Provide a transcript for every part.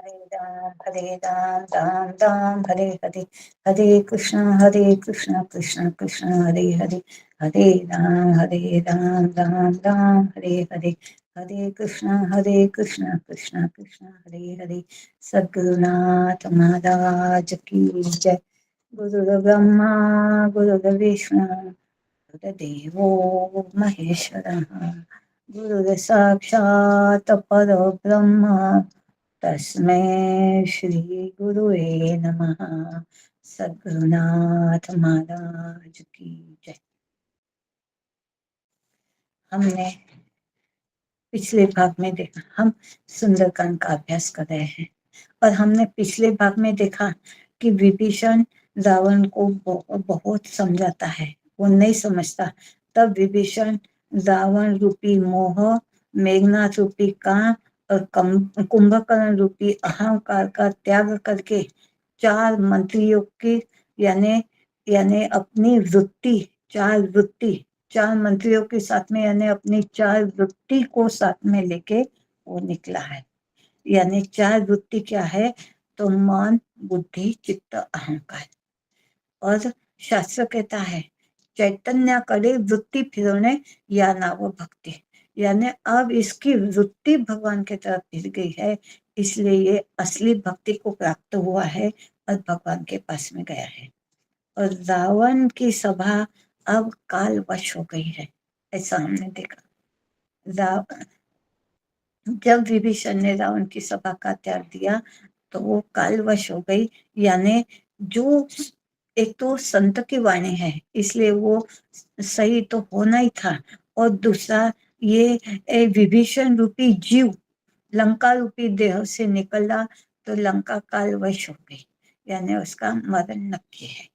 हरे राम राम राम हरे हरे, हरे कृष्ण कृष्ण कृष्ण हरे हरे, हरे राम राम राम हरे हरे, हरे कृष्ण कृष्ण कृष्ण हरे हरे। सद्गुरुनाथ महाराज की जय। गुरु ब्रह्मा गुरु विष्णु गुरुदेवो महेश्वरः, गुरु साक्षात् परब्रह्म तस्मै श्री गुरुवे नमः। सद्गुरुनाथ महाराज की जय। हमने पिछले भाग में देखा, हम सुंदरकांड का अभ्यास कर रहे हैं और हमने पिछले भाग में देखा कि विभीषण रावण को बहुत समझाता है, वो नहीं समझता। तब विभीषण रावण रूपी मोह, मेघनाथ रूपी काम और कुंभकर्ण रूपी अहंकार का त्याग करके चार मंत्रियों की यानी यानी अपनी वृत्ति, चार मंत्रियों के साथ में यानी अपनी चार वृत्ति को साथ में लेके वो निकला है। यानी चार वृत्ति क्या है? तो मन, बुद्धि, चित्त, अहंकार। और शास्त्र कहता है चैतन्याकडे वृत्ति फिरवणे या नाव भक्ति, यानी अब इसकी वृत्ति भगवान की तरफ फिर गई है, इसलिए ये असली भक्ति को प्राप्त हुआ है और भगवान के पास में गया है। और रावण की सभा अब कालवश हो गई है, ऐसा हमने देखा। जब विभीषण ने रावण की सभा का त्याग दिया तो वो कालवश हो गई, यानी जो एक तो संत की वाणी है इसलिए वो सही तो होना ही था, और दूसरा ये विभीषण रूपी जीव लंका रूपी देह से निकला तो लंका कालवश हो गई, यानी उसका मरण नक्की है।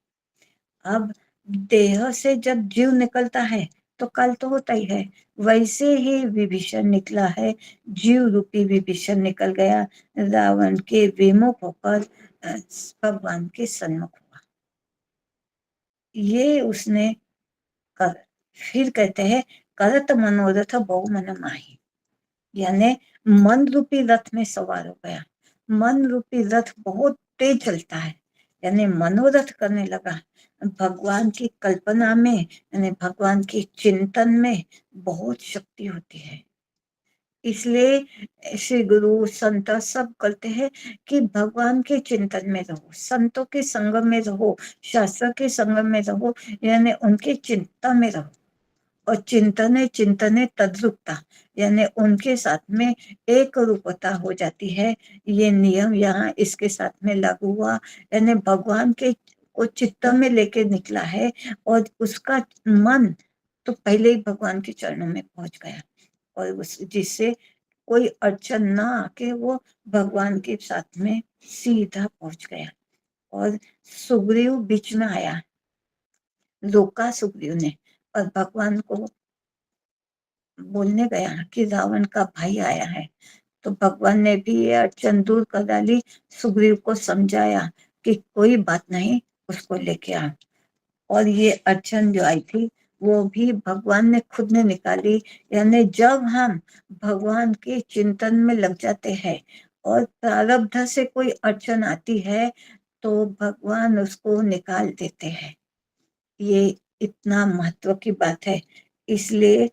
अब देह से जब जीव निकलता है तो काल तो होता ही है, वैसे ही विभीषण निकला है, जीव रूपी विभीषण निकल गया, रावण के विमुख होकर भगवान के सन्मुख हुआ। ये उसने कर, फिर कहते हैं करत मनोरथ बहु मन माही, यानी मन रूपी रथ में सवार हो गया। मन रूपी रथ बहुत तेज चलता है, यानी मनोरथ करने लगा। भगवान की कल्पना में यानी भगवान की चिंतन में बहुत शक्ति होती है, इसलिए श्री गुरु संत सब कहते हैं कि भगवान के चिंतन में रहो, संतों के संग में रहो, शास्त्र के संग में रहो, यानी उनके चिंता में रहो। और चिंतने चिंतने तद्रुपता, यानी उनके साथ में एक रूपता हो जाती है। ये नियम यहाँ इसके साथ में लागू हुआ, यानी भगवान के को चित्त में लेके निकला है और उसका मन तो पहले ही भगवान के चरणों में पहुंच गया, और उस जिससे कोई अड़चन ना आके वो भगवान के साथ में सीधा पहुंच गया। और सुग्रीव बीच में आया, रोका सुग्रीव ने, और भगवान को बोलने गया कि रावण का भाई आया है, तो भगवान ने भी ये अड़चन दूर कर डाली, सुग्रीव को समझाया कि कोई बात नहीं, उसको लेके आ। और ये अड़चन जो आई थी वो भी भगवान ने खुद ने निकाली, यानी जब हम भगवान के चिंतन में लग जाते हैं और प्रारब्ध से कोई अड़चन आती है तो भगवान उसको निकाल देते हैं। ये इतना महत्व की बात है, इसलिए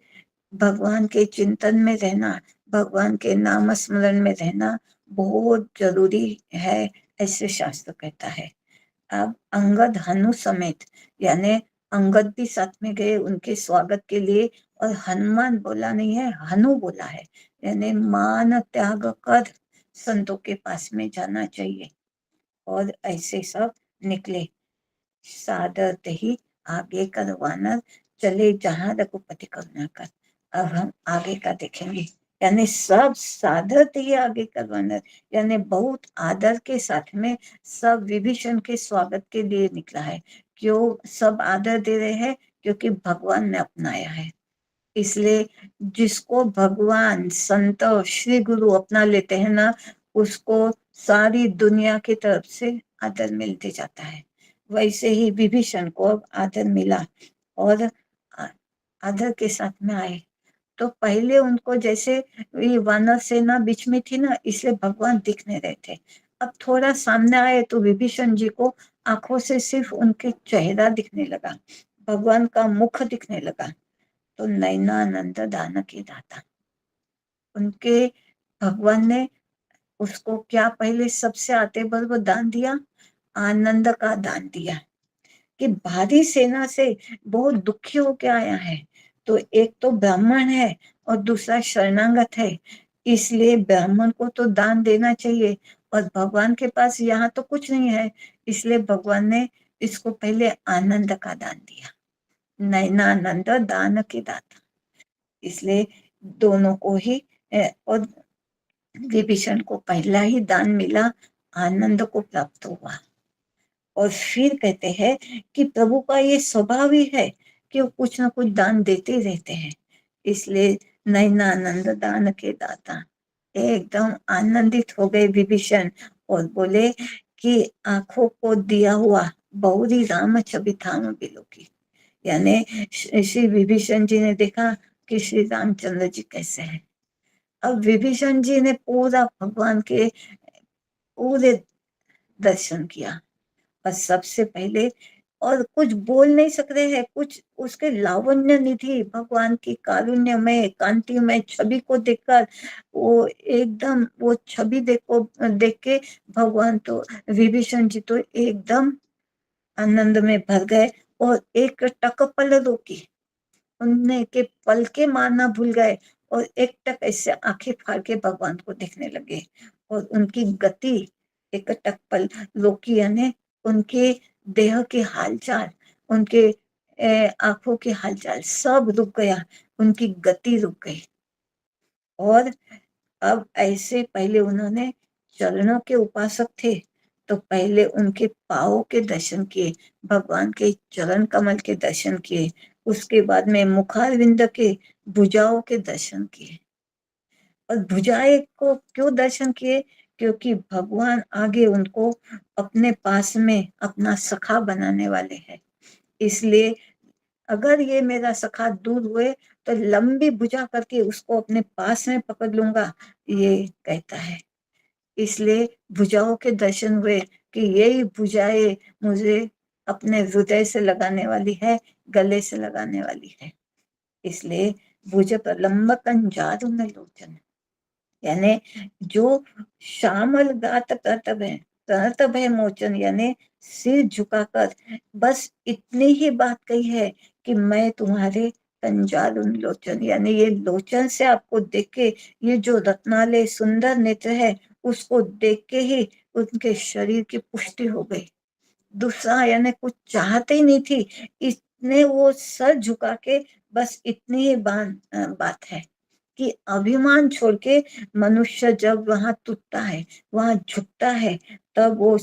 भगवान के चिंतन में रहना, भगवान के नाम स्मरण में रहना बहुत जरूरी है, ऐसे शास्त्र कहता है। अब अंगद हनु समेत, यानी अंगद भी साथ में गए उनके स्वागत के लिए, और हनुमान बोला नहीं है, हनु बोला है, यानी मान त्याग कर संतों के पास में जाना चाहिए। और ऐसे सब निकले, सादर ही आगे करवाना, चले जहां रघुपति करुणा कर। अब हम आगे का देखेंगे, यानी सब सादर ही आगे करवाना, यानी बहुत आदर के साथ में सब विभीषण के स्वागत के लिए निकला है। क्यों सब आदर दे रहे हैं? क्योंकि भगवान ने अपनाया है, इसलिए जिसको भगवान संत श्री गुरु अपना लेते हैं ना, उसको सारी दुनिया की तरफ से आदर मिलते जाता है। वैसे ही विभीषण को आदर मिला और आदर के साथ में आए, तो पहले उनको जैसे ये वानर सेना बीच में थी ना, इसलिए भगवान दिख नहीं रहे थे। अब थोड़ा सामने आए तो विभीषण जी को आंखों से सिर्फ उनके चेहरा दिखने लगा, भगवान का मुख दिखने लगा। तो नैनानंद दान की दाता, उनके भगवान ने उसको क्या पहले सबसे आते बार वो दान दिया, आनंद का दान दिया। कि भारी सेना से बहुत दुखी होके आया है, तो एक तो ब्राह्मण है और दूसरा शरणागत है, इसलिए ब्राह्मण को तो दान देना चाहिए, और भगवान के पास यहाँ तो कुछ नहीं है, इसलिए भगवान ने इसको पहले आनंद का दान दिया। नैनानंद दान के दाता, इसलिए दोनों को ही और विभीषण को पहला ही दान मिला, आनंद को प्राप्त हुआ। और फिर कहते हैं कि प्रभु का ये स्वभाव ही है कि वो कुछ ना कुछ दान देते ही रहते हैं, इसलिए नैनानंद दान के दाता एकदम आनंदित हो गए विभीषण, और बोले कि आंखों को दिया हुआ बहुरी राम छवि थाम बिलो की, यानी श्री विभीषण जी ने देखा कि श्री रामचंद्र जी कैसे हैं। अब विभीषण जी ने पूरा भगवान के पूरे दर्शन किया, और सबसे पहले और कुछ बोल नहीं सकते हैं, कुछ उसके लावण्य निधि भगवान की कारुण्य में कांति में छवि को देखकर वो एकदम वो छवि देखो देख के भगवान तो विभीषण जी तो एकदम आनंद में भर गए, और एक टक पल रोकी उनने के पल के मारना भूल गए, और एक टक ऐसे आंखें फाड़ के भगवान को देखने लगे, और उनकी गति एक टक पल रोकी, यानी उनके देह के हालचाल, उनके आंखों के हालचाल सब रुक गया, उनकी गति रुक गई। और अब ऐसे पहले उन्होंने चरणों के उपासक थे, तो पहले उनके पाँव के दर्शन किए, भगवान के चरण कमल के दर्शन किए, उसके बाद में मुखारविंद के भुजाओं के दर्शन किए। और भुजाएं को क्यों दर्शन किए, क्योंकि भगवान आगे उनको अपने पास में अपना सखा बनाने वाले हैं, इसलिए अगर ये मेरा सखा दूर हुए तो लंबी भुजा करके उसको अपने पास में पकड़ लूंगा, ये कहता है। इसलिए भुजाओं के दर्शन हुए कि यही भुजाएं मुझे अपने हृदय से लगाने वाली है, गले से लगाने वाली है, इसलिए भुज पर लंबा कंजारू में लोचन, यानी जो श्यामल गात करतब है मोचन, यानी सिर झुकाकर बस इतनी ही बात कही है कि मैं तुम्हारे कंजाल लोचन, यानी ये लोचन से आपको देख के ये जो रत्नालय सुंदर नेत्र है उसको देख के ही उनके शरीर की पुष्टि हो गई, दूसरा यानी कुछ चाहते ही नहीं थी, इतने वो सर झुका के बस इतनी ही बात है कि अभिमान छोड़ के मनुष्य जब वहां टूटता है, वहां झुकता है, तब वो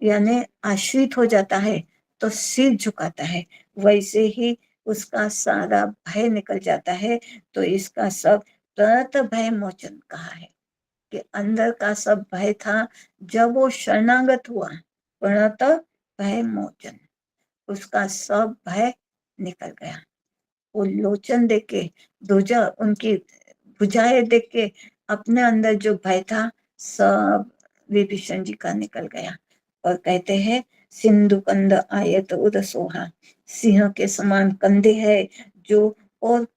यानी आश्रित हो जाता है तो सिर झुकाता है, वैसे ही उसका सारा भय निकल जाता है। तो इसका सब प्रणत भय मोचन कहा है कि अंदर का सब भय था, जब वो शरणागत हुआ, प्रणत भय मोचन, उसका सब भय निकल गया। वो लोचन देख के दूजा उनकी भुजाएं देख के अपने अंदर जो भय था सब विभीषण जी का निकल गया। और कहते हैं सिंधु कंद आयत उद सोहा, सिंह के समान कंधे है जो, और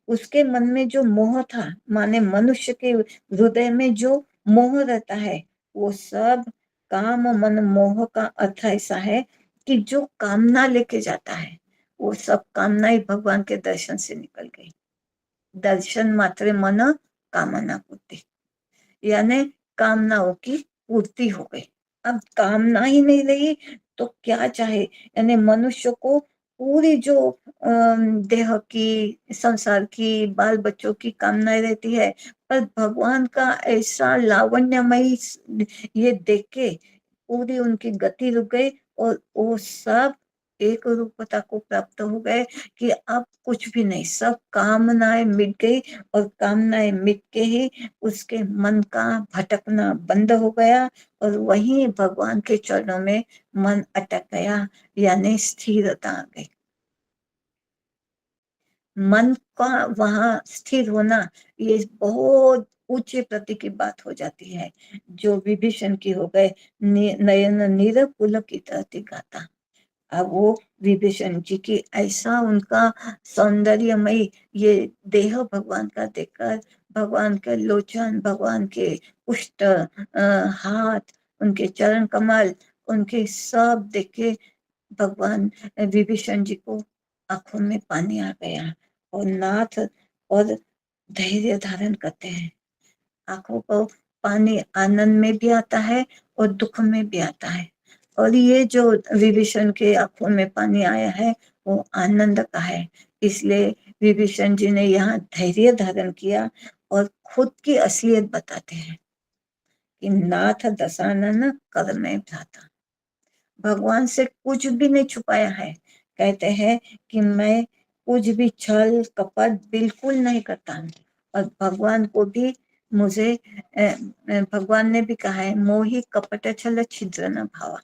उसके मन में जो मोह था, माने मनुष्य के हृदय में जो मोह रहता है वो सब काम मन मोह का अर्थ ऐसा है कि जो कामना लेके जाता है वो सब कामना ही भगवान के दर्शन से निकल गई। दर्शन मात्र मन कामना पूर्ति, यानी कामनाओं की पूर्ति हो गई। अब कामना ही नहीं रही तो क्या चाहे, यानी मनुष्य को पूरी जो देह की, संसार की, बाल बच्चों की कामनाएं रहती है, पर भगवान का ऐसा लावण्यमयी ये देख के पूरी उनकी गति रुक गई, और वो सब एक रूपता को प्राप्त हो गए कि अब कुछ भी नहीं, सब कामनाएं मिट गई, और कामनाएं मिट के ही उसके मन का भटकना बंद हो गया, और वहीं भगवान के चरणों में मन अटक गया, यानी स्थिरता आ गई। मन का वहां स्थिर होना, ये बहुत ऊंचे प्रति की बात हो जाती है। जो विभीषण की हो गए, नयन नीर पुलकित गाता। अब वो विभीषण जी की ऐसा उनका सौंदर्यमयी ये देह भगवान का देखकर, भगवान के लोचन, भगवान के पुष्ट हाथ, उनके चरण कमल, उनके सब देख के भगवान विभीषण जी को आंखों में पानी आ गया। और नाथ और धैर्य धारण करते हैं। आंखों को पानी आनंद में भी आता है और दुख में भी आता है। और ये जो विभीषण के आंखों में पानी आया है वो आनंद का है। इसलिए विभीषण जी ने यहाँ धैर्य धारण किया और खुद की असलियत बताते हैं कि नाथ दशानन कर में भ्राता। भगवान से कुछ भी नहीं छुपाया है। कहते हैं कि मैं कुछ भी छल कपट बिल्कुल नहीं करता। और भगवान को भी मुझे भगवान ने भी कहा है, मोहि कपट छल छिद्र न भावा।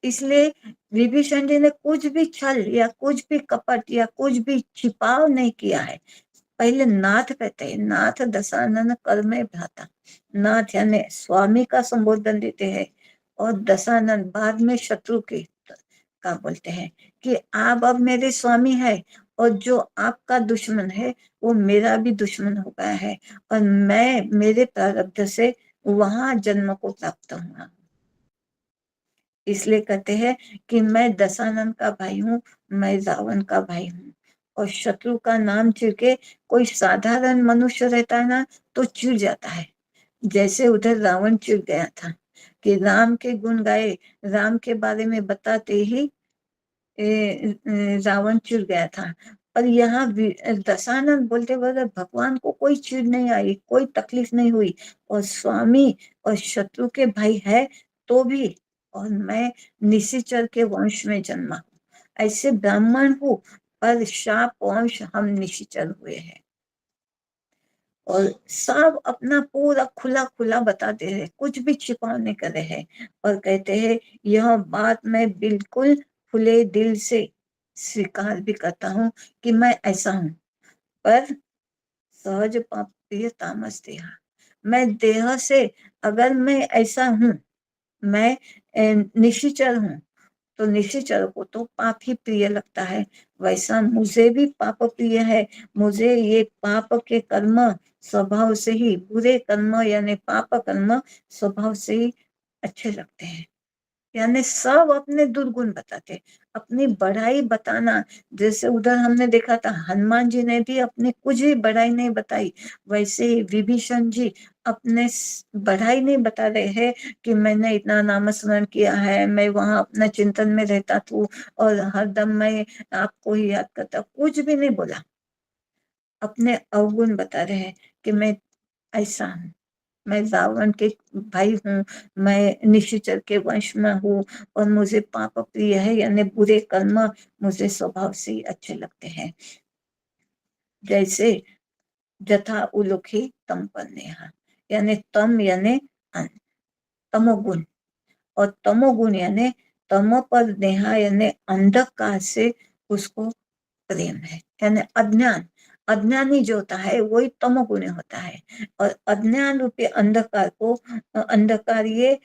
इसलिए विभीषण जी ने कुछ भी छल या कुछ भी कपट या कुछ भी छिपाव नहीं किया है। पहले नाथ कहते हैं, नाथ दशानन कर में भ्राता। नाथ यानी स्वामी का संबोधन देते हैं। और दशानन बाद में शत्रु के का बोलते हैं कि आप अब मेरे स्वामी है, और जो आपका दुश्मन है वो मेरा भी दुश्मन हो गया है। और मैं मेरे प्रारब्ध से वहां जन्म को प्राप्त हुआ। इसलिए कहते हैं कि मैं दशानन का भाई हूँ, मैं रावण का भाई हूँ। और शत्रु का नाम चिढ़ के कोई साधारण मनुष्य रहता है ना तो चिढ़ जाता है। जैसे उधर रावण चिढ़ गया था कि राम के गुण गाए, राम के बारे में बताते ही रावण चिढ़ गया था। और यहाँ दशानन बोलते बोलते भगवान को कोई चिढ़ नहीं आई, कोई तकलीफ नहीं हुई। और स्वामी और शत्रु के भाई है तो भी, और मैं निशाचर के वंश में जन्मा, ऐसे ब्राह्मण हूँ पर शाप वंश हम निशाचर हुए हैं। और सब अपना पूरा खुला खुला बताते हैं, कुछ भी छिपा नहीं कर रहे हैं। और कहते हैं यह बात मैं बिल्कुल खुले दिल से स्वीकार भी करता हूँ कि मैं ऐसा हूँ। पर सहज पाप प्रिय तामस देहा, मैं देह से अगर मैं ऐसा हूँ, मैं निशाचर हूँ, तो निशाचर को तो पाप ही प्रिय लगता है। वैसा मुझे भी पाप प्रिय है। मुझे ये पाप के कर्म स्वभाव से ही, बुरे कर्म यानी पाप कर्म स्वभाव से ही अच्छे लगते हैं। यानी सब अपने दुर्गुण बताते, अपनी बढ़ाई बताना। जैसे उधर हमने देखा था हनुमान जी ने भी अपने कुछ भी बढ़ाई नहीं बताई, वैसे ही विभीषण जी अपने बढ़ाई नहीं बता रहे हैं कि मैंने इतना नामस्मरण किया है, मैं वहां अपना चिंतन में रहता था और हरदम मैं आपको ही याद करता, कुछ भी नहीं बोला। अपने अवगुण बता रहे हैं कि मैं ऐसा हूँ, मैं रावण के भाई हूँ, मैं निशाचर के वंश में हूँ, और मुझे पाप प्रिय है यानी बुरे कर्म मुझे स्वभाव से ही अच्छे लगते हैं। जैसे जथा उलुखी तम पन्नेहा, यानी तम यानी तमोगुण, और तमोगुण यानी तमो पर नेहा यानी अंधकार से उसको प्रेम है, यानी अज्ञान। अज्ञानी जो होता है वही तमोगुण होता है। और अज्ञान रूपी अंधकार को, अंधकार ये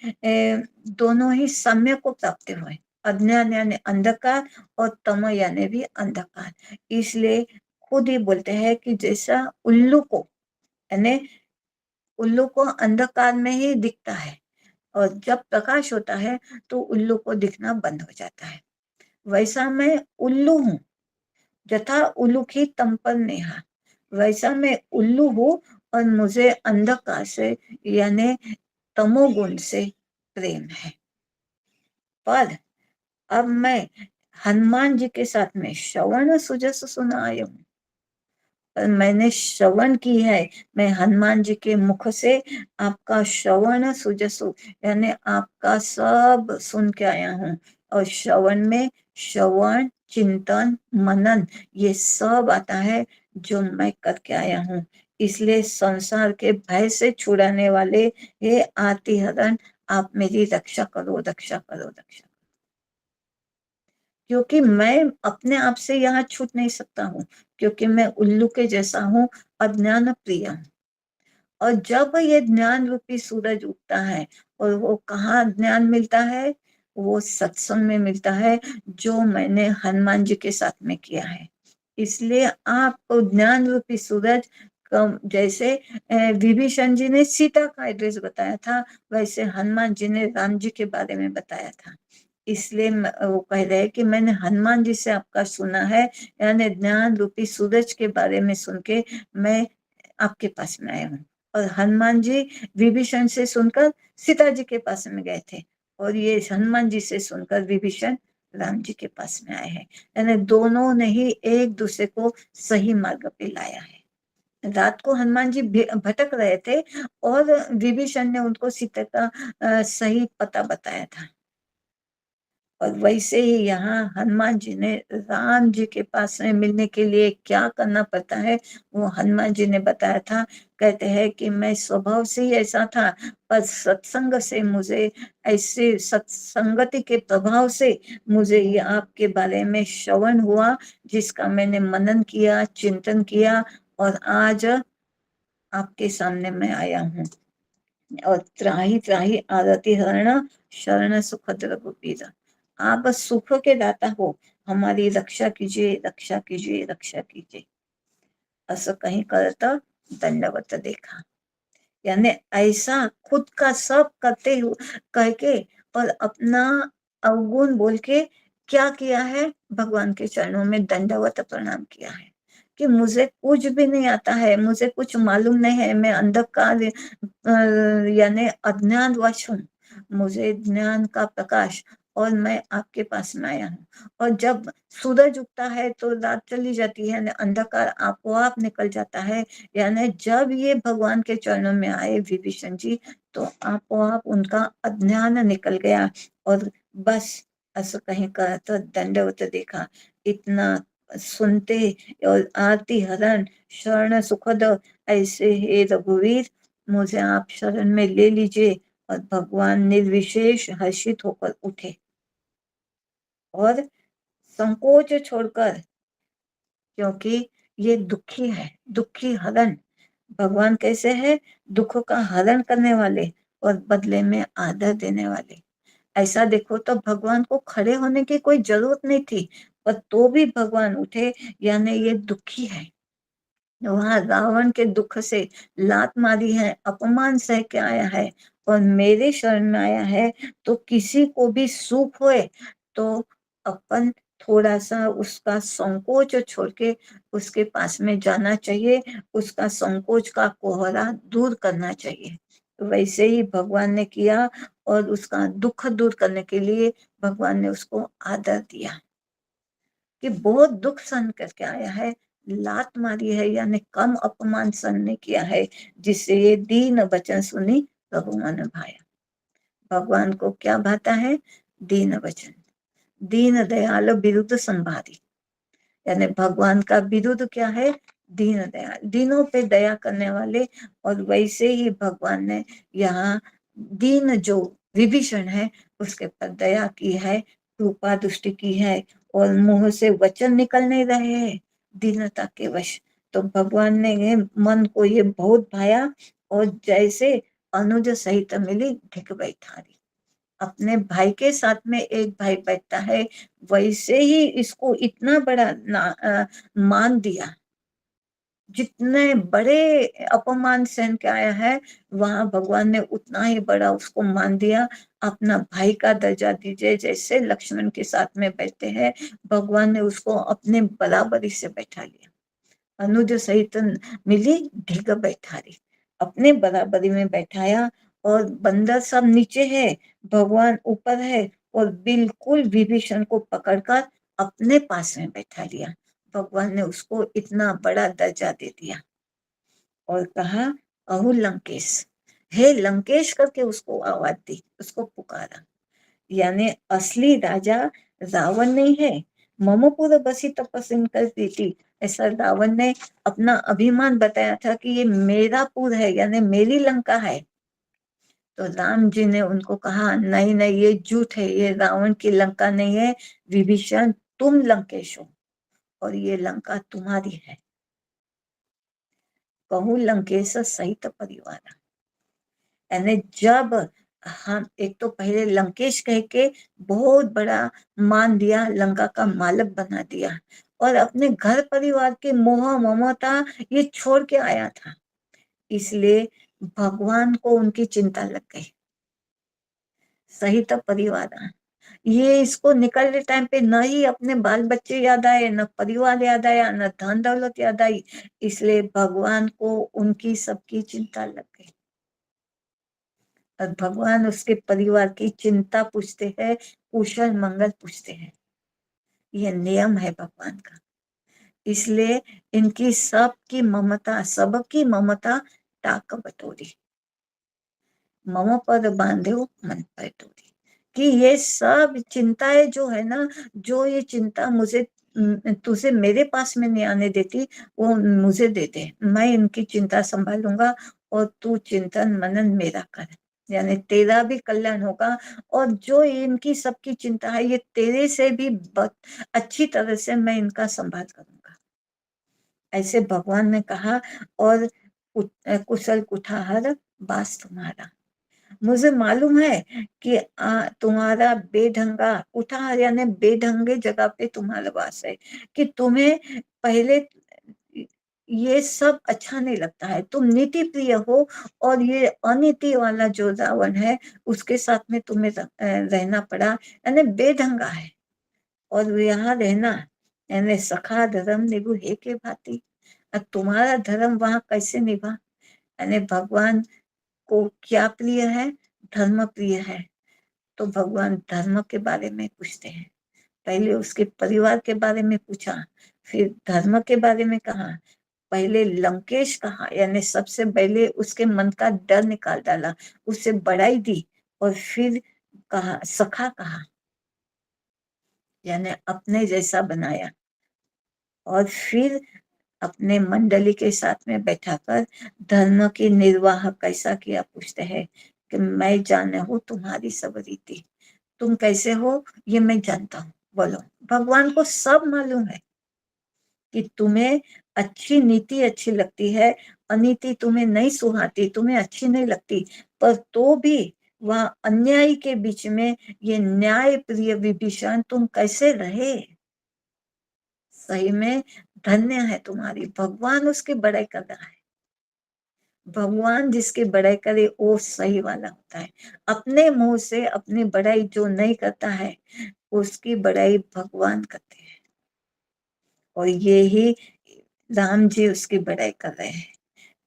दोनों ही सम्य को प्राप्त हुए। अज्ञान यानी अंधकार और तम यानी भी अंधकार। इसलिए खुद ही बोलते हैं कि जैसा उल्लू को, यानी उल्लू को अंधकार में ही दिखता है, और जब प्रकाश होता है तो उल्लू को दिखना बंद हो जाता है। वैसा मैं उल्लू हूँ, जथा उल्लू की तमपन नेहा, वैसा मैं उल्लू हूँ। और मुझे अंधकार से यानी तमोगुण से प्रेम है। पर अब मैं हनुमान जी के साथ में श्रवण सुजस सुनाय हूँ, पर मैंने श्रवण की है, मैं हनुमान जी के मुख से आपका श्रवण सुजसु यानी आपका सब सुन के आया हूँ। और श्रवण में श्रवण, चिंतन, मनन ये सब आता है जो मैं करके आया हूँ। इसलिए संसार के भय से छुड़ाने वाले ये आतिहरण, आप मेरी रक्षा करो, रक्षा करो, रक्षा। क्योंकि मैं अपने आप से यहाँ छूट नहीं सकता हूँ, क्योंकि मैं उल्लू के जैसा हूँ, अज्ञान प्रिय हूँ। और जब ये ज्ञान रूपी सूरज उगता है, और वो कहाँ ज्ञान मिलता है, वो सत्संग में मिलता है, जो मैंने हनुमान जी के साथ में किया है। इसलिए आपको ज्ञान रूपी सूरज जैसे विभीषण जी ने सीता का एड्रेस बताया था, वैसे हनुमान जी ने राम जी के बारे में बताया था। इसलिए वो कह रहे हैं कि मैंने हनुमान जी से आपका सुना है, यानी ज्ञान रूपी सूरज के बारे में सुन के मैं आपके पास में आया हूँ। और हनुमान जी विभीषण से सुनकर सीता जी के पास में गए थे, और ये हनुमान जी से सुनकर विभीषण राम जी के पास में आए हैं। यानी दोनों ने ही एक दूसरे को सही मार्ग पे लाया है। रात को हनुमान जी भटक रहे थे, और विभीषण ने उनको सीता का सही पता बताया था। और वैसे ही यहाँ हनुमान जी ने राम जी के पास में मिलने के लिए क्या करना पड़ता है, वो हनुमान जी ने बताया था। कहते हैं कि मैं स्वभाव से ही ऐसा था, पर सत्संग से मुझे, ऐसे सत्संगति के प्रभाव से मुझे ये आपके बारे में श्रवण हुआ, जिसका मैंने मनन किया, चिंतन किया, और आज आपके सामने मैं आया हूँ। और त्राही त्राही आरती हरण, शरण सुखद रघुबीर। आप बस सुख के दाता हो, हमारी रक्षा कीजिए, रक्षा कीजिए, रक्षा कीजिए। असं कहीं करता दंडवत देखा। यानी ऐसा खुद का सब करते हुए कह के, और अपना अवगुण बोल के क्या किया है, भगवान के चरणों में दंडवत प्रणाम किया है कि मुझे कुछ भी नहीं आता है, मुझे कुछ मालूम नहीं है, मैं अंधकार यानी अज्ञानवश हूँ, मुझे ज्ञान का प्रकाश, और मैं आपके पास में आया हूँ। और जब सूरज उगता है तो रात चली जाती है, अंधकार आपो-आप निकल जाता है। यानी जब ये भगवान के चरणों में आए विभीषण जी, तो आपो-आप उनका अज्ञान निकल गया, और बस असं कहीं का तो दंडवत देखा। इतना सुनते, और आरती हरण, शरण सुखद, ऐसे हे रघुवीर, मुझे आप शरण में ले लीजिए। और भगवान निर्विशेष हर्षित होकर उठे, और संकोच छोड़कर, क्योंकि ये दुखी है, दुखी हरण, भगवान कैसे है, दुखों का हरण करने वाले और बदले में आदर देने वाले। ऐसा देखो तो भगवान को खड़े होने की कोई जरूरत नहीं थी, पर तो भी भगवान उठे, यानी ये दुखी है। वहां रावण के दुख से लात मारी है, अपमान सह के आया है, और मेरे शरण में आया है, तो किसी को भी सुख होए तो अपन थोड़ा सा उसका संकोच छोड़ के उसके पास में जाना चाहिए, उसका संकोच का कोहरा दूर करना चाहिए। वैसे ही भगवान ने किया, और उसका दुख दूर करने के लिए भगवान ने उसको आदर दिया कि बहुत दुख सहन करके आया है, लात मारी है, यानी कम अपमान सहन नहीं किया है, जिससे ये दीन वचन सुनी प्रभु मन भाया। भगवान को क्या भाता है, दीन वचन, दीन दयाल विरुद्ध संभारी। यानी भगवान का विरुद्ध क्या है, दीन दयाल, दीनों पे दया करने वाले। और वैसे ही भगवान ने यहाँ दीन जो विभीषण है, उसके पर दया की है, कृपा दृष्टि की है, और मुंह से वचन निकल नहीं रहे हैं दीनता के वश। तो भगवान ने ये मन को ये बहुत भाया, और जैसे अनुज सहित मिली ढिक बैठारी, अपने भाई के साथ में एक भाई बैठता है, वैसे ही इसको इतना बड़ा मान दिया। जितने बड़े अपमान सहन के आया है, वहां भगवान ने उतना ही बड़ा उसको मान दिया। अपना भाई का दर्जा दीजिए, जैसे लक्ष्मण के साथ में बैठते हैं, भगवान ने उसको अपने बराबरी से बैठा लिया। अनुज सहित मिली ढिग बैठारी, अपने बराबरी में बैठाया। और बंदर सब नीचे है, भगवान ऊपर है, और बिल्कुल विभीषण को पकड़कर अपने पास में बैठा लिया। भगवान ने उसको इतना बड़ा दर्जा दे दिया, और कहा अहु लंकेश, हे लंकेश करके उसको आवाज दी, उसको पुकारा। यानी असली राजा रावण नहीं है, ममपुर बसी तपस्विन कर थी, ऐसा रावण ने अपना अभिमान बताया था कि ये मेरा पुर है, यानी मेरी लंका है। तो राम जी ने उनको कहा, नहीं नहीं, ये झूठ है, ये रावण की लंका नहीं है, विभीषण तुम लंकेश हो और ये लंका तुम्हारी है। कहूँ लंकेश सहित परिवार। यानी जब हम एक तो पहले लंकेश कह के बहुत बड़ा मान दिया, लंका का मालिक बना दिया, और अपने घर परिवार के मोह ममता ये छोड़ के आया था, इसलिए भगवान को उनकी चिंता लग गई। सही तो परिवार, ये इसको निकलने टाइम पे न ही अपने बाल बच्चे याद आए, न परिवार याद आया, न धन दौलत याद आई, इसलिए भगवान को उनकी सबकी चिंता लग गई। और भगवान उसके परिवार की चिंता पूछते हैं, कुशल मंगल पूछते हैं, यह नियम है भगवान का। इसलिए इनकी सबकी ममता, सबकी ममता टाक बटोरी, मम पद बांधे मन पर टोरी, कि ये सब चिंताएं जो है ना, जो ये चिंता मुझे तुझे मेरे पास में नहीं आने देती, वो मुझे दे दे, मैं इनकी चिंता संभालूंगा और तू चिंतन मनन मेरा कर, यानी तेरा भी कल्याण होगा। और जो इनकी सबकी चिंता है, ये तेरे से भी अच्छी तरह से मैं इनका संभाल करूंगा, ऐसे भगवान ने कहा। और कुशल कुठार बास तुम्हारा, मुझे मालूम है कि तुम्हारा बेढंगा उठा, यानी बेढंगे जगह पे तुम्हारा वास है, कि तुम्हें पहले ये सब अच्छा नहीं लगता है, तुम नीति प्रिय हो, और ये अनीति वाला जो रावण है उसके साथ में तुम्हें रहना पड़ा, यानी बेढंगा है। और यहाँ रहना, यानी सखा धर्म निभु हे के भांति, तुम्हारा धर्म वहां कैसे निभा, यानी भगवान को क्या प्रिय है, धर्म प्रिय है। तो भगवान धर्म के बारे में पूछते हैं, पहले उसके परिवार के बारे में पूछा, फिर धर्म के बारे में कहा, पहले लंकेश कहा, यानी सबसे पहले उसके मन का डर निकाल डाला, उससे बड़ाई दी, और फिर कहा सखा कहा, यानी अपने जैसा बनाया, और फिर अपने मंडली के साथ में बैठाकर धर्म की निर्वाह कैसा किया पूछते हैं, कि मैं जाने हूँ तुम्हारी सब रीति, तुम कैसे हो ये मैं जानता हूँ, बोलो। भगवान को सब मालूम है कि तुम्हें अच्छी नीति अच्छी लगती है, अनीति तुम्हें नहीं सुहाती, तुम्हें अच्छी नहीं लगती, पर तो भी वह अन्यायी के बीच में ये न्याय प्रिय विभीषण तुम कैसे रहे, सही में धन्य है तुम्हारी। भगवान उसकी बड़ाई कर रहा है, भगवान जिसकी बड़ाई करे वो सही वाला होता है। अपने मुंह से अपनी बड़ाई जो नहीं करता है, उसकी बड़ाई भगवान करते हैं, और ये ही राम जी उसकी बड़ाई कर रहे हैं।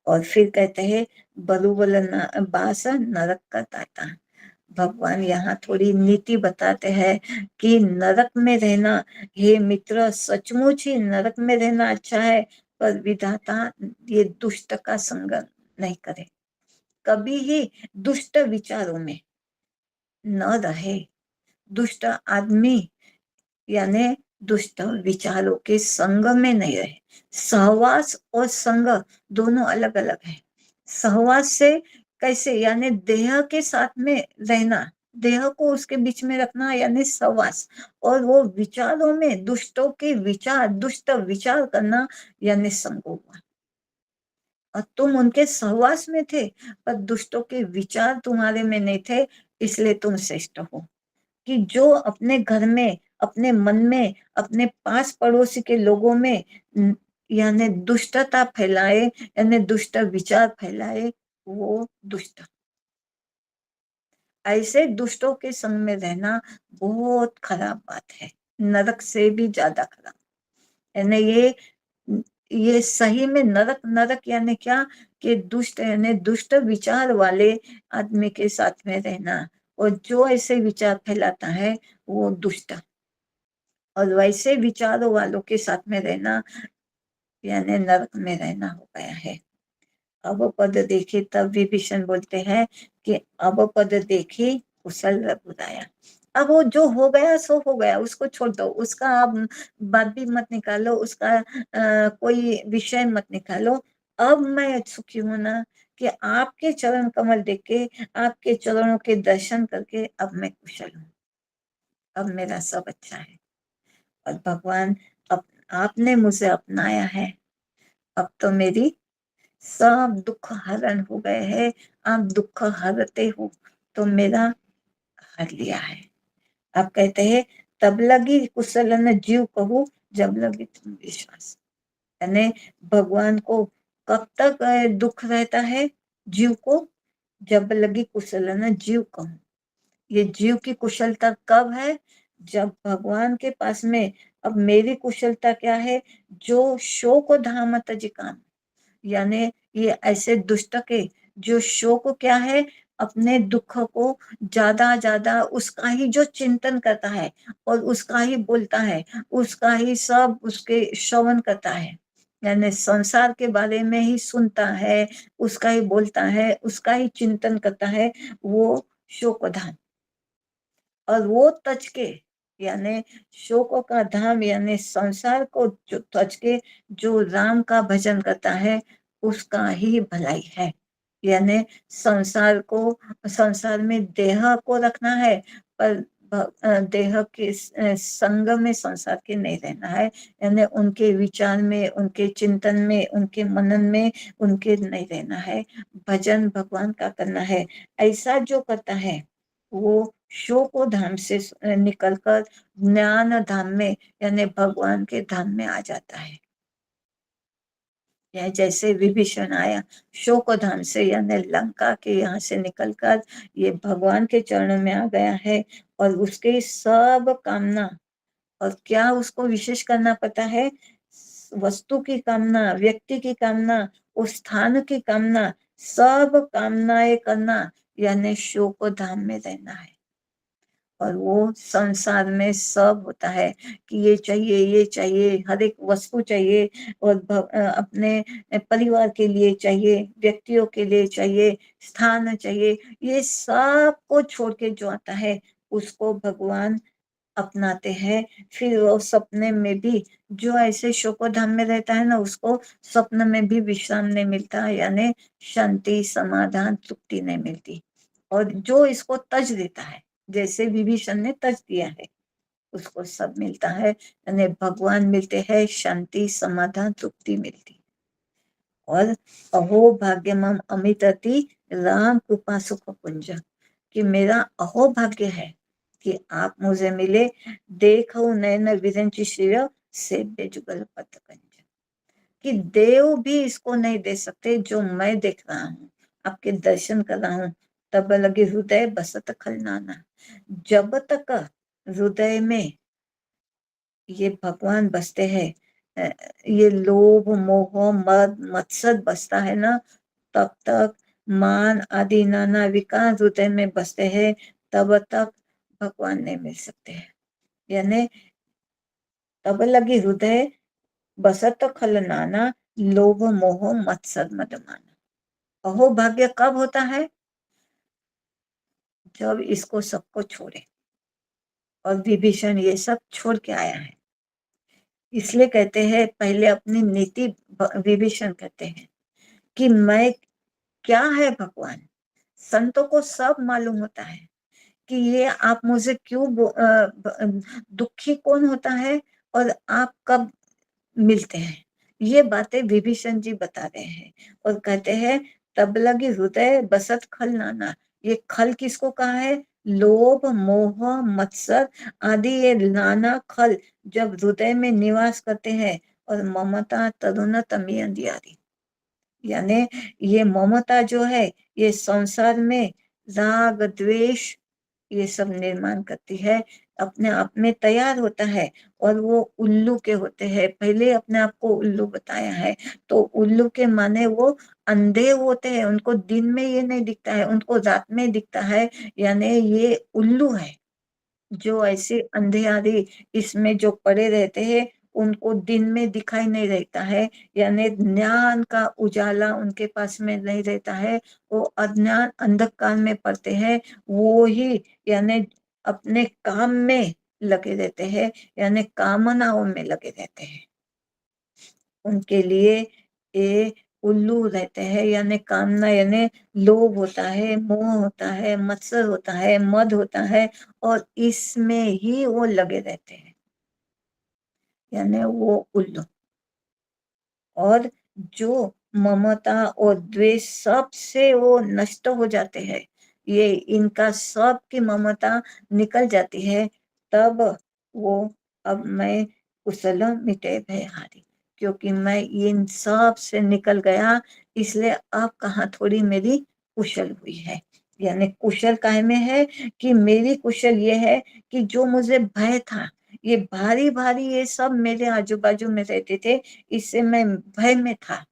और फिर कहते हैं बरुबल बास नरक का ताता, भगवान यहाँ थोड़ी नीति बताते हैं कि नरक में रहना, हे मित्र सचमुच ही नरक में रहना अच्छा है, पर विधाता ये दुष्ट का संग नहीं करे, कभी ही दुष्ट विचारों में न रहे। दुष्ट आदमी यानी दुष्ट विचारों के संग में नहीं रहे। सहवास और संग दोनों अलग अलग है। सहवास से कैसे, यानी देह के साथ में रहना, देह को उसके बीच में रखना, यानी सहवास, और वो विचारों में दुष्टों के विचार, दुष्ट विचार करना, यानी संग हुआ। और तुम उनके सहवास में थे, पर दुष्टों के विचार तुम्हारे में नहीं थे, इसलिए तुम श्रेष्ठ हो। कि जो अपने घर में, अपने मन में, अपने पास पड़ोसी के लोगों में यानी दुष्टता फैलाए, यानी दुष्ट विचार फैलाए, वो दुष्ट। ऐसे दुष्टों के संग में रहना बहुत खराब बात है, नरक से भी ज्यादा खराब। यानी ये सही में नरक, नरक यानी क्या, कि दुष्ट यानी दुष्ट विचार वाले आदमी के साथ में रहना, और जो ऐसे विचार फैलाता है वो दुष्ट। और वैसे विचारों वालों के साथ में रहना यानी नरक में रहना हो गया है। अब पद देखी तब विभीषण बोलते हैं कि अब पद देखी कुशल रघुराया। अब वो जो हो गया सो हो गया, उसको छोड़ दो, उसका अब बात भी मत निकालो, उसका कोई विषय मत निकालो। अब मैं सुखी हूं ना, कि आपके चरण कमल देख के, आपके चरणों के दर्शन करके अब मैं कुशल हूँ, अब मेरा सब अच्छा है। और भगवान, अब आपने मुझे अपनाया है, अब तो मेरी सब दुख हरण हो गए हैं, आप दुख हरते हो, तो मेरा हर लिया है। आप कहते हैं तब लगी कुशल न जीव कहूँ, जब लगी तुम विश्वास। यानी भगवान को कब तक दुख रहता है जीव को, जब लगी कुशल न जीव कहूँ। ये जीव की कुशलता कब है, जब भगवान के पास में। अब मेरी कुशलता क्या है, जो शोक धाम तज काम, यानी ये ऐसे दुष्ट के जो शोक क्या है, अपने दुख को ज्यादा ज्यादा उसका ही जो चिंतन करता है और उसका ही बोलता है, उसका ही सब उसके श्रवण करता है, यानी संसार के बारे में ही सुनता है, उसका ही बोलता है, उसका ही चिंतन करता है, वो शोकधाम। और वो तज के, यानी शोकों का धाम, यानी संसार को जो तज के जो राम का भजन करता है, उसका ही भलाई है। यानी संसार को, संसार में देह को रखना है, पर देह के संग में संसार के नहीं रहना है, यानी उनके विचार में, उनके चिंतन में, उनके मनन में उनके नहीं रहना है। भजन भगवान का करना है। ऐसा जो करता है वो शोक धाम से निकलकर ज्ञान धाम में, यानी भगवान के धाम में आ जाता है। या जैसे विभीषण आया शोक धाम से, यानी लंका के यहाँ से निकलकर ये भगवान के चरणों में आ गया है, और उसके सब कामना, और क्या उसको विशेष करना पता है, वस्तु की कामना, व्यक्ति की कामना, उस स्थान की कामना, सब कामनाएं करना, यानी शोक धाम में रहना है। और वो संसार में सब होता है कि ये चाहिए, ये चाहिए, हर एक वस्तु चाहिए, और अपने परिवार के लिए चाहिए, व्यक्तियों के लिए चाहिए, स्थान चाहिए, ये सब को छोड़ के जो आता है उसको भगवान अपनाते हैं। फिर वो सपने में भी, जो ऐसे शोकोधाम में रहता है ना, उसको स्वप्न में भी विश्राम नहीं मिलता, यानी शांति, समाधान, तृप्ति नहीं मिलती। और जो इसको तज देता है, जैसे विभीषण ने तज दिया है, उसको सब मिलता है, यानी भगवान मिलते हैं, शांति, समाधान, तृप्ति मिलती। और अहो भाग्यमम अमितति राम कृपा सुख पुंज, कि मेरा अहो भाग्य है कि आप मुझे मिले, देखो नयन विरंची श्रेय सेव्य जुगल पतकंज, कि देव भी इसको नहीं दे सकते जो मैं देख रहा हूँ, आपके दर्शन कर रहा हूँ। तब लगे हृदय बसत खलनाना, जब तक हृदय में ये भगवान बसते हैं, ये लोभ मोह मद मत्सर बसता है ना, तब तक मान आदि नाना विकार हृदय में बसते हैं, तब तक भगवान नहीं मिल सकते हैं। यानी तब लगी हृदय बसत खल नाना, लोभ मोह मत्सर मद माना। अहो भाग्य कब होता है, जब इसको सबको छोड़े, और विभीषण ये सब छोड़ के आया है। इसलिए कहते हैं, पहले अपनी नीति विभीषण कहते हैं कि मैं क्या है भगवान। संतों को सब मालूम होता है कि ये आप मुझे क्यों दुखी कौन होता है, और आप कब मिलते हैं, ये बातें विभीषण जी बता रहे हैं। और कहते हैं तब लगी हृदय बसत खल नाना, ये खल किसको कहा है, लोभ मोह मत्सर आदि ये नाना खल जब हृदय में निवास करते हैं, और ममता तरुण तमी अंधियारी, यानी ये ममता जो है ये संसार में राग द्वेष ये सब निर्माण करती है, अपने आप में तैयार होता है, और वो उल्लू के होते हैं। पहले अपने आप को उल्लू बताया है, तो उल्लू के माने वो अंधे होते हैं, उनको दिन में ये नहीं दिखता है, उनको रात में दिखता है, यानी ये उल्लू है। जो ऐसे अंधेरी इसमें जो पड़े रहते हैं, उनको दिन में दिखाई नहीं रहता है, यानी ज्ञान का उजाला उनके पास में नहीं रहता है, वो अज्ञान अंधकार में पड़ते हैं। वो ही यानी अपने काम में लगे रहते हैं, यानी कामनाओं में लगे रहते हैं। उनके लिए ये उल्लू रहते हैं, यानी कामना, यानी लोभ होता है, मोह होता है, मत्सर होता है, मद होता है, और इसमें ही वो लगे रहते हैं, यानी वो उल्लू। और जो ममता और द्वेष सब से वो नष्ट हो जाते हैं, ये इनका सब की ममता निकल जाती है, तब वो, अब मैं कुशल मिटे भय हारी, क्योंकि मैं इन सब से निकल गया, इसलिए अब कहाँ थोड़ी मेरी कुशल हुई है। यानी कुशल काहे में है कि मेरी कुशल ये है कि जो मुझे भय था, ये भारी भारी ये सब मेरे आजू बाजू में रहते थे, इससे मैं भय में था,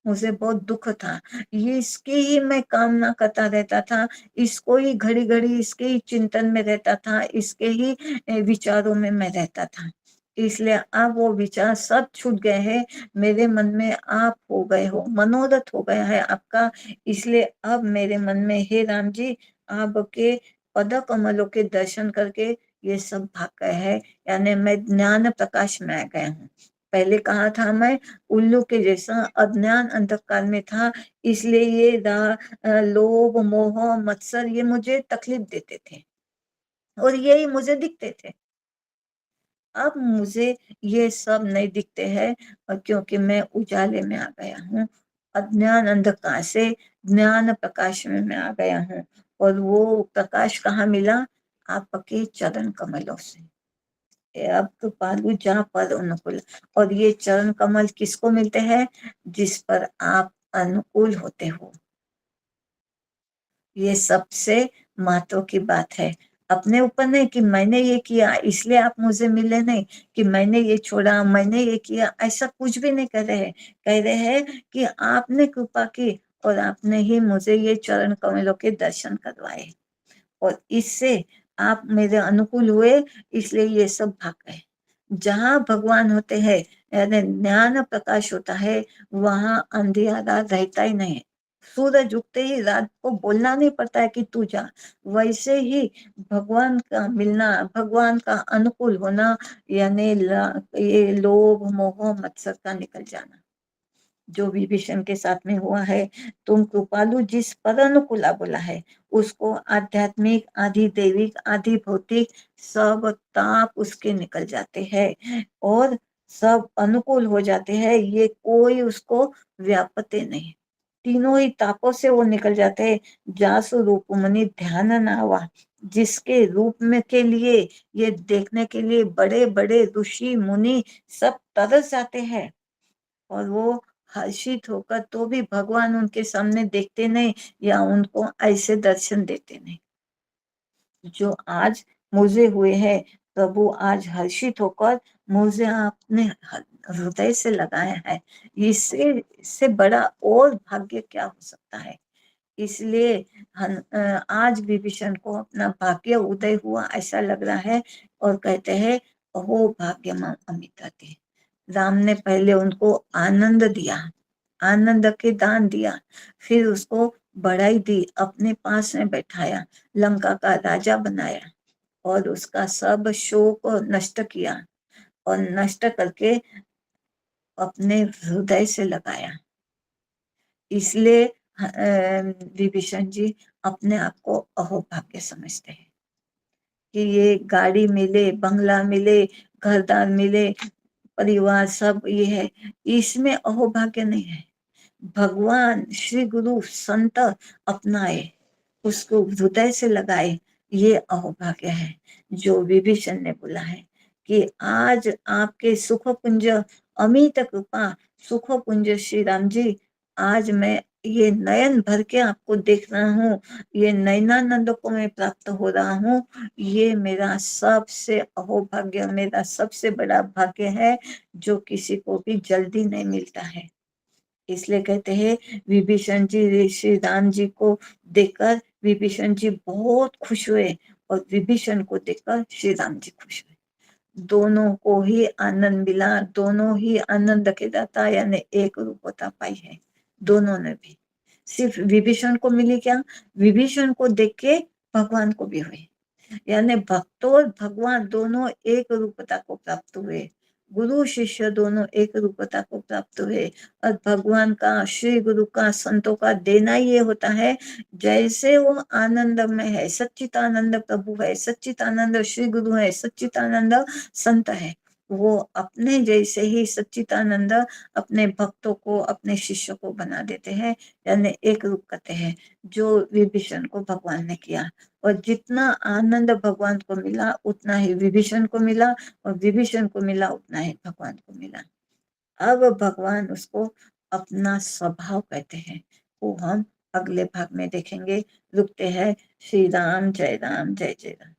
मुझे बहुत दुख था, ये इसकी ही मैं कामना करता रहता था, इसको ही घड़ी घड़ी इसके ही चिंतन में रहता था, इसके ही विचारों में मैं रहता था। इसलिए अब वो विचार सब छूट गए हैं, मेरे मन में आप हो गए हो, मनोरथ हो गया है आपका। इसलिए अब मेरे मन में, हे राम जी, आपके पद कमलों के दर्शन करके ये सब भाग गए हैं, यानी मैं ज्ञान प्रकाश में आ गया हूँ। पहले कहा था मैं उल्लू के जैसा अज्ञान अंधकार में था, इसलिए ये लोभ मोह मत्सर ये मुझे तकलीफ देते थे, और यही मुझे दिखते थे। अब मुझे ये सब नहीं दिखते हैं, और क्योंकि मैं उजाले में आ गया हूँ, अज्ञान अंधकार से ज्ञान प्रकाश में मैं आ गया हूँ। और वो प्रकाश कहाँ मिला? आपके चरण कमलों से। अब तो पालू जहाँ पर अनुकूल, और ये चरण कमल किसको मिलते हैं? जिस पर आप अनुकूल होते हो। ये सबसे महत्व की बात है। अपने ऊपर नहीं कि मैंने ये किया इसलिए आप मुझे मिले, नहीं कि मैंने ये छोड़ा, मैंने ये किया, ऐसा कुछ भी नहीं कर रहे हैं। कह रहे हैं कि आपने कृपा की, और आपने ही मुझे ये चरण कमलों के दर्शन करवाए, और इससे आप मेरे अनुकूल हुए, इसलिए ये सब भाग गए। जहाँ भगवान होते हैं, यानी ज्ञान प्रकाश होता है, वहां अंधियारा रहता ही नहीं। सूरज उगते ही रात को बोलना नहीं पड़ता है कि तू जा। वैसे ही भगवान का मिलना, भगवान का अनुकूल होना, यानी ये लोभ मोह मत्सर का निकल जाना, जो विभीषण के साथ में हुआ है। तुम कृपालु जिस पर अनुकूला बोला है, उसको आध्यात्मिक आदि दैविक आदि भौतिक सब ताप उसके निकल जाते हैं, और सब अनुकूल हो जाते हैं, ये कोई उसको व्यापते नहीं। तीनों ही तापों से वो निकल जाते हैं। जासु रूप मनि ध्यान न आवा, जिसके रूप में के लिए, ये देखने के लिए बड़े बड़े ऋषि मुनि सब तरस जाते हैं, और वो हर्षित होकर तो भी भगवान उनके सामने देखते नहीं, या उनको ऐसे दर्शन देते नहीं। जो आज मुझे हुए हैं, प्रभु आज हर्षित होकर मुझे अपने हृदय से लगाया है। इससे इससे बड़ा और भाग्य क्या हो सकता है? इसलिए आज विभीषण को अपना भाग्य उदय हुआ ऐसा लग रहा है, और कहते हैं, अहो भाग्यवान अमिता थे। राम ने पहले उनको आनंद दिया, आनंद के दान दिया, फिर उसको बढ़ाई दी, अपने पास में बैठाया, लंका का राजा बनाया, और उसका सब शोक नष्ट किया, और नष्ट करके अपने हृदय से लगाया। इसलिए विभीषण जी अपने आप को अहोभाग्य समझते हैं कि ये गाड़ी मिले, बंगला मिले, घरदार मिले, परिवार सब ये है, इसमें अहोभाग्य नहीं है। भगवान श्री गुरु संत अपनाए, उसको हृदय से लगाए, ये अहोभाग्य है। जो विभीषण ने बोला है कि आज आपके सुख पुंज अमित कृपा, सुख पुंज श्री राम जी, आज मैं ये नयन भर के आपको देख रहा हूँ, ये नयनानंद को मैं प्राप्त हो रहा हूँ, ये मेरा सबसे अहोभाग्य, मेरा सबसे बड़ा भाग्य है, जो किसी को भी जल्दी नहीं मिलता है। इसलिए कहते हैं विभीषण जी श्री राम जी को देखकर विभीषण जी बहुत खुश हुए, और विभीषण को देखकर श्री राम जी खुश हुए। दोनों को ही आनंद मिला, दोनों ही आनंद के दाता, यानी एक रूपता पाई है दोनों ने भी। सिर्फ विभीषण को मिली क्या? विभीषण को देख के भगवान को भी हुई, यानी भक्त और भगवान दोनों एक रूपता को प्राप्त हुए। गुरु शिष्य दोनों एक रूपता को प्राप्त हुए। और भगवान का, श्री गुरु का, संतों का देना ये होता है, जैसे वो आनंद में है, सच्चिदानंद प्रभु है, सच्चिदानंद श्री गुरु है, सच्चिदानंद संत है, वो अपने जैसे ही सच्चिदानंद अपने भक्तों को, अपने शिष्यों को बना देते हैं, यानी एक रूप करते हैं, जो विभीषण को भगवान ने किया। और जितना आनंद भगवान को मिला उतना ही विभीषण को मिला, और विभीषण को मिला उतना ही भगवान को मिला। अब भगवान उसको अपना स्वभाव कहते हैं, वो हम अगले भाग में देखेंगे। रुकते हैं। श्री राम जय जय राम।